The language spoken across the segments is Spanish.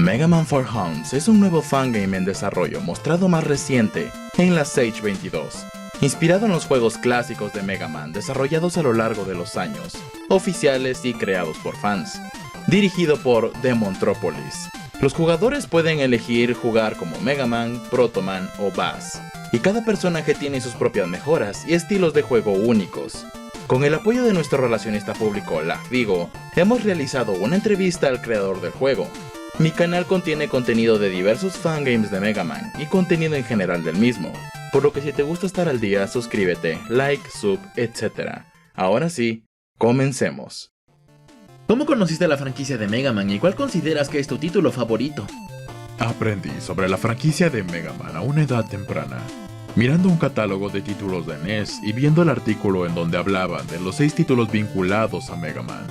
Mega Man 4Hounds es un nuevo fangame en desarrollo mostrado más reciente en la Sage 22, inspirado en los juegos clásicos de Mega Man desarrollados a lo largo de los años, oficiales y creados por fans. Dirigido por Demontropolis, los jugadores pueden elegir jugar como Mega Man, Proto Man o Bass, y cada personaje tiene sus propias mejoras y estilos de juego únicos. Con el apoyo de nuestro relacionista público LagVigo, hemos realizado una entrevista al creador del juego. Mi canal contiene contenido de diversos fangames de Mega Man y contenido en general del mismo, por lo que si te gusta estar al día, suscríbete, like, sub, etc. Ahora sí, comencemos. ¿Cómo conociste la franquicia de Mega Man y cuál consideras que es tu título favorito? Aprendí sobre la franquicia de Mega Man a una edad temprana, mirando un catálogo de títulos de NES y viendo el artículo en donde hablaban de los 6 títulos vinculados a Mega Man.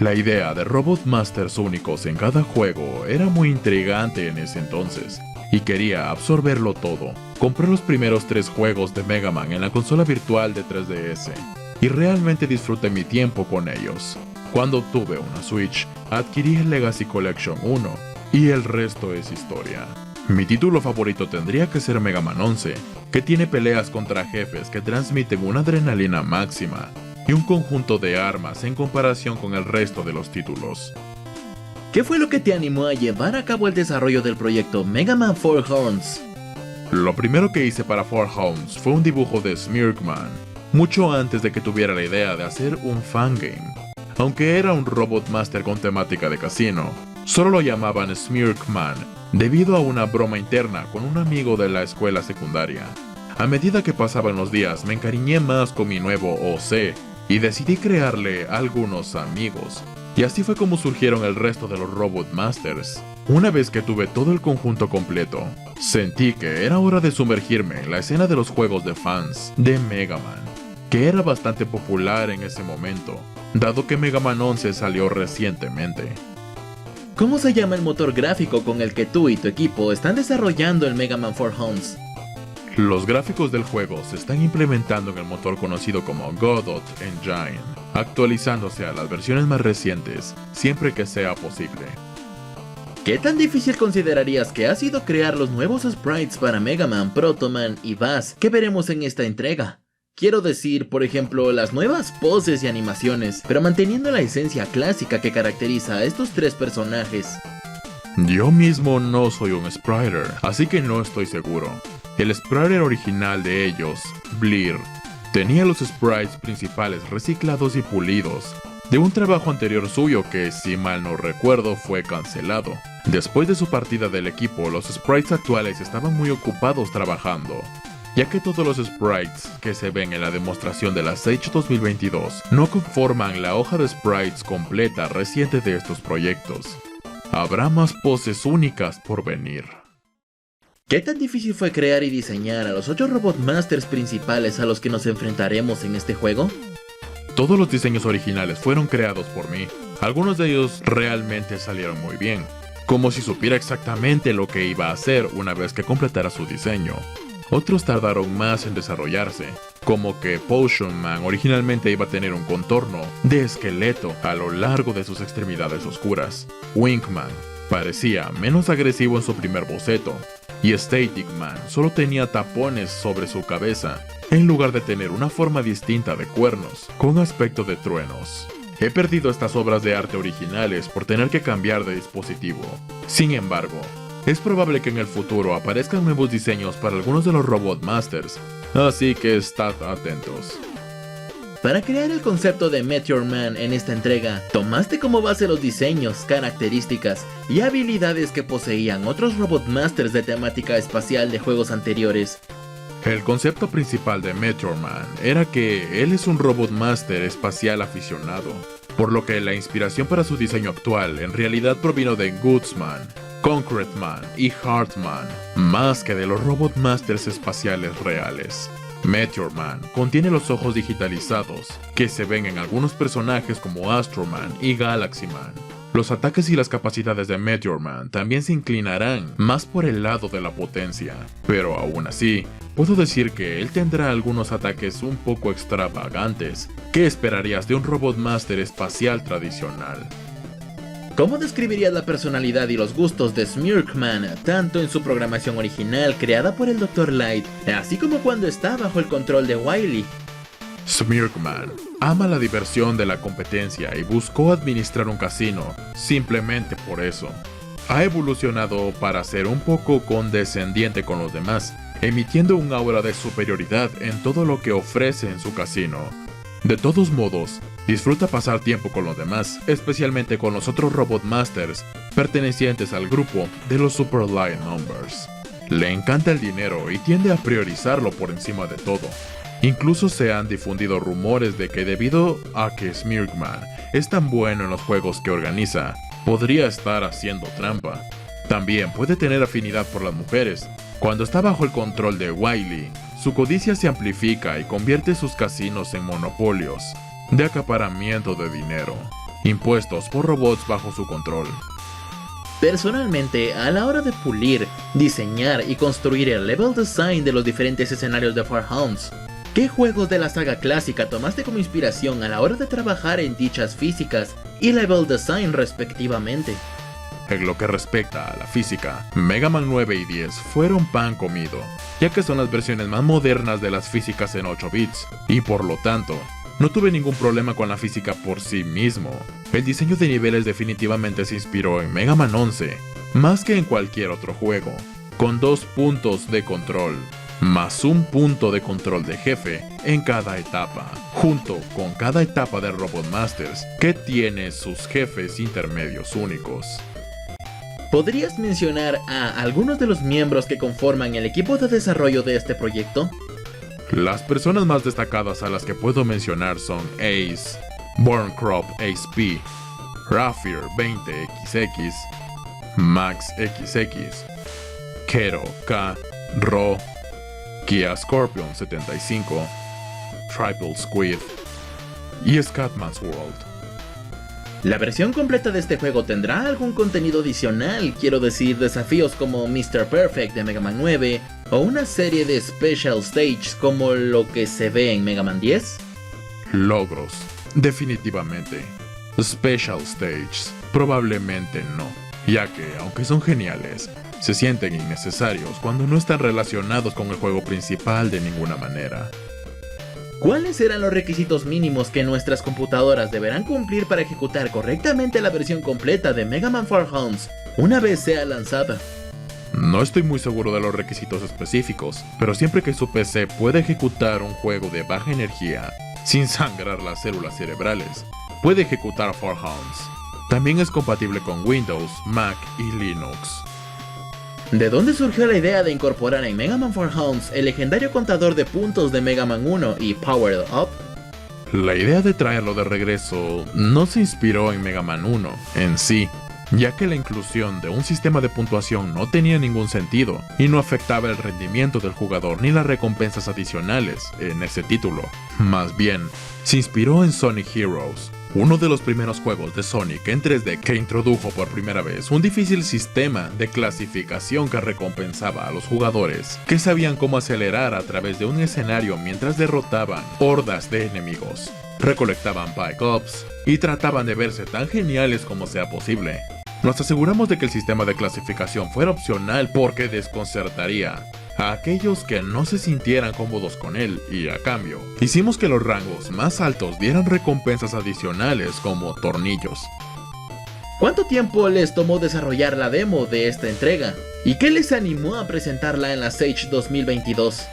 La idea de Robot Masters únicos en cada juego era muy intrigante en ese entonces, y quería absorberlo todo. Compré los primeros 3 juegos de Mega Man en la consola virtual de 3DS, y realmente disfruté mi tiempo con ellos. Cuando obtuve una Switch, adquirí el Legacy Collection 1, y el resto es historia. Mi título favorito tendría que ser Mega Man 11, que tiene peleas contra jefes que transmiten una adrenalina máxima, y un conjunto de armas en comparación con el resto de los títulos. ¿Qué fue lo que te animó a llevar a cabo el desarrollo del proyecto Mega Man 4Hounds? Lo primero que hice para 4Hounds fue un dibujo de Smirkman, mucho antes de que tuviera la idea de hacer un fangame. Aunque era un Robot Master con temática de casino, solo lo llamaban Smirkman debido a una broma interna con un amigo de la escuela secundaria. A medida que pasaban los días me encariñé más con mi nuevo OC y decidí crearle algunos amigos. Y así fue como surgieron el resto de los Robot Masters. Una vez que tuve todo el conjunto completo, sentí que era hora de sumergirme en la escena de los juegos de fans de Mega Man, que era bastante popular en ese momento, dado que Mega Man 11 salió recientemente. ¿Cómo se llama el motor gráfico con el que tú y tu equipo están desarrollando el Mega Man 4Hounds? Los gráficos del juego se están implementando en el motor conocido como Godot Engine, actualizándose a las versiones más recientes siempre que sea posible. ¿Qué tan difícil considerarías que ha sido crear los nuevos sprites para Mega Man, Proto Man y Bass que veremos en esta entrega? Quiero decir, por ejemplo, las nuevas poses y animaciones, pero manteniendo la esencia clásica que caracteriza a estos 3 personajes. Yo mismo no soy un spriter, así que no estoy seguro. El spriter original de ellos, Bleer, tenía los sprites principales reciclados y pulidos, de un trabajo anterior suyo que, si mal no recuerdo, fue cancelado. Después de su partida del equipo, los sprites actuales estaban muy ocupados trabajando, ya que todos los sprites que se ven en la demostración de la Sage 2022 no conforman la hoja de sprites completa reciente de estos proyectos. Habrá más poses únicas por venir. ¿Qué tan difícil fue crear y diseñar a los 8 Robot Masters principales a los que nos enfrentaremos en este juego? Todos los diseños originales fueron creados por mí. Algunos de ellos realmente salieron muy bien, como si supiera exactamente lo que iba a hacer una vez que completara su diseño. Otros tardaron más en desarrollarse, como que Potion Man originalmente iba a tener un contorno de esqueleto a lo largo de sus extremidades oscuras. Winkman parecía menos agresivo en su primer boceto, y Static Man solo tenía tapones sobre su cabeza, en lugar de tener una forma distinta de cuernos, con aspecto de truenos. He perdido estas obras de arte originales por tener que cambiar de dispositivo. Sin embargo, es probable que en el futuro aparezcan nuevos diseños para algunos de los Robot Masters, así que estad atentos. Para crear el concepto de Meteor Man en esta entrega, tomaste como base los diseños, características y habilidades que poseían otros Robot Masters de temática espacial de juegos anteriores. El concepto principal de Meteor Man era que él es un Robot Master espacial aficionado, por lo que la inspiración para su diseño actual en realidad provino de Goodsman, Concrete Man y Heartman, más que de los Robot Masters espaciales reales. Meteor Man contiene los ojos digitalizados, que se ven en algunos personajes como Astro Man y Galaxy Man. Los ataques y las capacidades de Meteor Man también se inclinarán más por el lado de la potencia, pero aún así, puedo decir que él tendrá algunos ataques un poco extravagantes. ¿Qué esperarías de un Robot Master espacial tradicional? ¿Cómo describirías la personalidad y los gustos de Smirkman, tanto en su programación original creada por el Dr. Light, así como cuando está bajo el control de Wily? Smirkman ama la diversión de la competencia y buscó administrar un casino, simplemente por eso. Ha evolucionado para ser un poco condescendiente con los demás, emitiendo un aura de superioridad en todo lo que ofrece en su casino. De todos modos, disfruta pasar tiempo con los demás, especialmente con los otros Robot Masters pertenecientes al grupo de los Super Light Numbers. Le encanta el dinero y tiende a priorizarlo por encima de todo. Incluso se han difundido rumores de que debido a que Smirkman es tan bueno en los juegos que organiza, podría estar haciendo trampa. También puede tener afinidad por las mujeres. Cuando está bajo el control de Wily, su codicia se amplifica y convierte sus casinos en monopolios de acaparamiento de dinero, impuestos por robots bajo su control. Personalmente, a la hora de pulir, diseñar y construir el level design de los diferentes escenarios de Farhounds, ¿qué juegos de la saga clásica tomaste como inspiración a la hora de trabajar en dichas físicas y level design respectivamente? En lo que respecta a la física, Mega Man 9 y 10 fueron pan comido, ya que son las versiones más modernas de las físicas en 8 bits, y por lo tanto, no tuve ningún problema con la física por sí mismo. El diseño de niveles definitivamente se inspiró en Mega Man 11, más que en cualquier otro juego, con 2 puntos de control, más un punto de control de jefe en cada etapa, junto con cada etapa de Robot Masters, que tiene sus jefes intermedios únicos. ¿Podrías mencionar a algunos de los miembros que conforman el equipo de desarrollo de este proyecto? Las personas más destacadas a las que puedo mencionar son Ace, Borncrop Ace P, Rafir 20XX, Max XX, Kero K, Ro, Kia Scorpion 75, Triple Squid y Scatman's World. La versión completa de este juego tendrá algún contenido adicional, quiero decir desafíos como Mr. Perfect de Mega Man 9 o una serie de Special Stages como lo que se ve en Mega Man 10. Logros, definitivamente. Special Stages, probablemente no, ya que aunque son geniales, se sienten innecesarios cuando no están relacionados con el juego principal de ninguna manera. ¿Cuáles serán los requisitos mínimos que nuestras computadoras deberán cumplir para ejecutar correctamente la versión completa de Mega Man Farhounds una vez sea lanzada? No estoy muy seguro de los requisitos específicos, pero siempre que su PC pueda ejecutar un juego de baja energía sin sangrar las células cerebrales, puede ejecutar Farhounds. También es compatible con Windows, Mac y Linux. ¿De dónde surgió la idea de incorporar en Mega Man Farhounds el legendario contador de puntos de Mega Man 1 y Powered Up? La idea de traerlo de regreso no se inspiró en Mega Man 1 en sí, ya que la inclusión de un sistema de puntuación no tenía ningún sentido y no afectaba el rendimiento del jugador ni las recompensas adicionales en ese título. Más bien, se inspiró en Sonic Heroes, uno de los primeros juegos de Sonic en 3D que introdujo por primera vez un difícil sistema de clasificación que recompensaba a los jugadores que sabían cómo acelerar a través de un escenario mientras derrotaban hordas de enemigos, recolectaban Pike-Ups y trataban de verse tan geniales como sea posible. Nos aseguramos de que el sistema de clasificación fuera opcional porque desconcertaría a aquellos que no se sintieran cómodos con él y a cambio, hicimos que los rangos más altos dieran recompensas adicionales como tornillos. ¿Cuánto tiempo les tomó desarrollar la demo de esta entrega? ¿Y qué les animó a presentarla en la Sage 2022?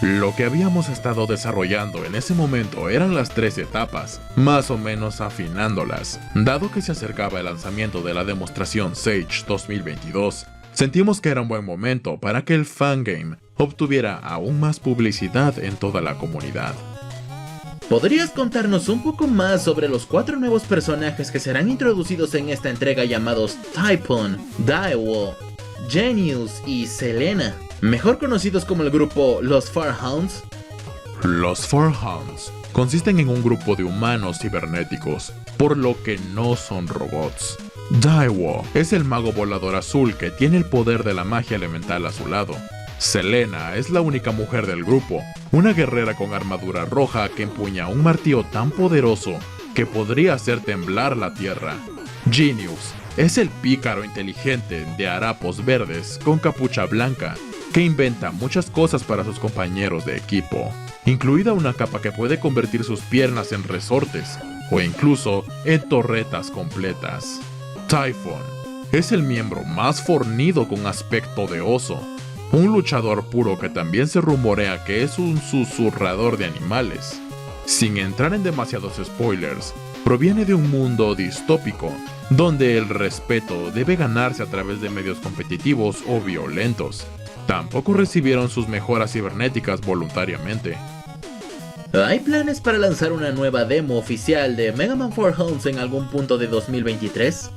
Lo que habíamos estado desarrollando en ese momento eran las 3 etapas, más o menos afinándolas. Dado que se acercaba el lanzamiento de la demostración Sage 2022, sentimos que era un buen momento para que el fangame obtuviera aún más publicidad en toda la comunidad. ¿Podrías contarnos un poco más sobre los 4 nuevos personajes que serán introducidos en esta entrega llamados Typhon, Daewoo, Genius y Selena, mejor conocidos como el grupo Los Farhounds? Los Farhounds consisten en un grupo de humanos cibernéticos, por lo que no son robots. Daewoo es el mago volador azul que tiene el poder de la magia elemental a su lado. Selena es la única mujer del grupo, una guerrera con armadura roja que empuña un martillo tan poderoso que podría hacer temblar la tierra. Genius es el pícaro inteligente de harapos verdes con capucha blanca que inventa muchas cosas para sus compañeros de equipo, incluida una capa que puede convertir sus piernas en resortes o incluso en torretas completas. Typhon es el miembro más fornido con aspecto de oso, un luchador puro que también se rumorea que es un susurrador de animales. Sin entrar en demasiados spoilers, proviene de un mundo distópico, donde el respeto debe ganarse a través de medios competitivos o violentos. Tampoco recibieron sus mejoras cibernéticas voluntariamente. ¿Hay planes para lanzar una nueva demo oficial de Mega Man 4 Homes en algún punto de 2023?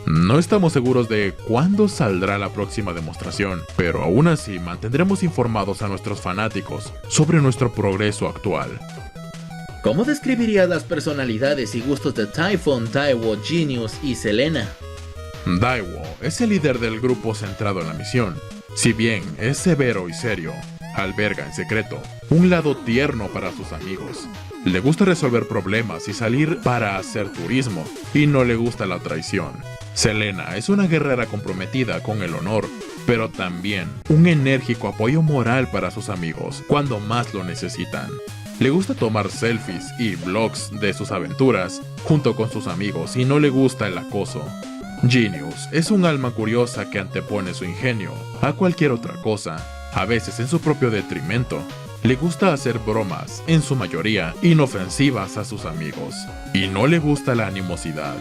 No estamos seguros de cuándo saldrá la próxima demostración, pero aún así mantendremos informados a nuestros fanáticos sobre nuestro progreso actual. ¿Cómo describirías las personalidades y gustos de Typhon, Taiwo, Genius y Selena? Daiwo es el líder del grupo centrado en la misión. Si bien es severo y serio, alberga en secreto un lado tierno para sus amigos. Le gusta resolver problemas y salir para hacer turismo, y no le gusta la traición. Selena es una guerrera comprometida con el honor, pero también un enérgico apoyo moral para sus amigos cuando más lo necesitan. Le gusta tomar selfies y vlogs de sus aventuras junto con sus amigos y no le gusta el acoso. Genius es un alma curiosa que antepone su ingenio a cualquier otra cosa, a veces en su propio detrimento. Le gusta hacer bromas, en su mayoría inofensivas a sus amigos, y no le gusta la animosidad.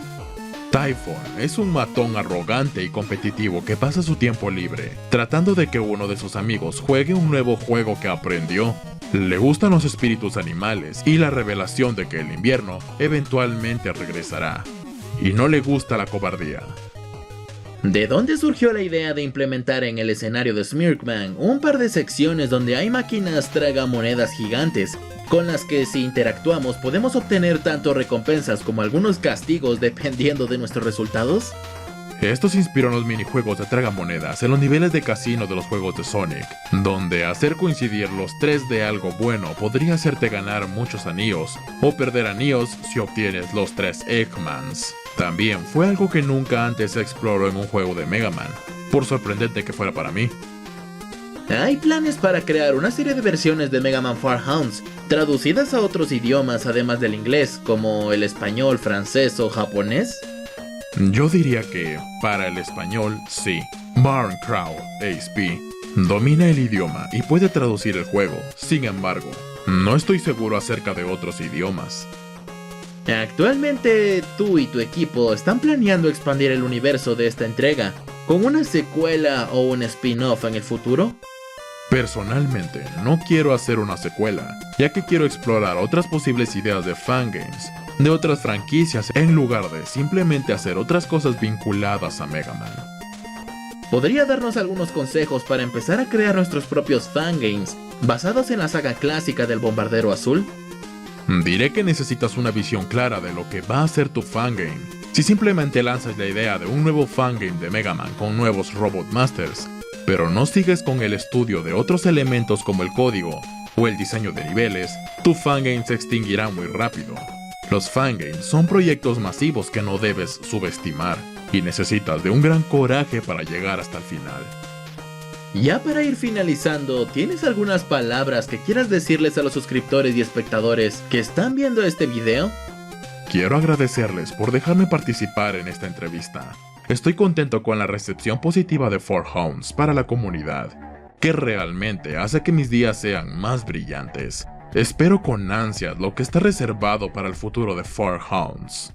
Typhon es un matón arrogante y competitivo que pasa su tiempo libre tratando de que uno de sus amigos juegue un nuevo juego que aprendió. Le gustan los espíritus animales y la revelación de que el invierno eventualmente regresará. Y no le gusta la cobardía. ¿De dónde surgió la idea de implementar en el escenario de Smirkman un par de secciones donde hay máquinas tragamonedas gigantes, con las que si interactuamos podemos obtener tanto recompensas como algunos castigos dependiendo de nuestros resultados? Esto se inspiró en los minijuegos de tragamonedas en los niveles de casino de los juegos de Sonic, donde hacer coincidir los tres de algo bueno podría hacerte ganar muchos anillos, o perder anillos si obtienes los 3 Eggmans. También fue algo que nunca antes se exploró en un juego de Mega Man, por sorprendente que fuera para mí. ¿Hay planes para crear una serie de versiones de Mega Man 4 Hounds traducidas a otros idiomas además del inglés, como el español, francés o japonés? Yo diría que, para el español, sí. Barn Crow, HP, domina el idioma y puede traducir el juego. Sin embargo, no estoy seguro acerca de otros idiomas. Actualmente, tú y tu equipo están planeando expandir el universo de esta entrega, con una secuela o un spin-off en el futuro. Personalmente, no quiero hacer una secuela, ya que quiero explorar otras posibles ideas de fangames, de otras franquicias, en lugar de simplemente hacer otras cosas vinculadas a Mega Man. ¿Podría darnos algunos consejos para empezar a crear nuestros propios fangames, basados en la saga clásica del Bombardero Azul? Diré que necesitas una visión clara de lo que va a ser tu fangame. Si simplemente lanzas la idea de un nuevo fangame de Mega Man con nuevos Robot Masters, pero no sigues con el estudio de otros elementos como el código o el diseño de niveles, tu fangame se extinguirá muy rápido. Los fangames son proyectos masivos que no debes subestimar, y necesitas de un gran coraje para llegar hasta el final. Ya para ir finalizando, ¿tienes algunas palabras que quieras decirles a los suscriptores y espectadores que están viendo este video? Quiero agradecerles por dejarme participar en esta entrevista. Estoy contento con la recepción positiva de 4 Hounds para la comunidad, que realmente hace que mis días sean más brillantes. Espero con ansias lo que está reservado para el futuro de 4 Hounds.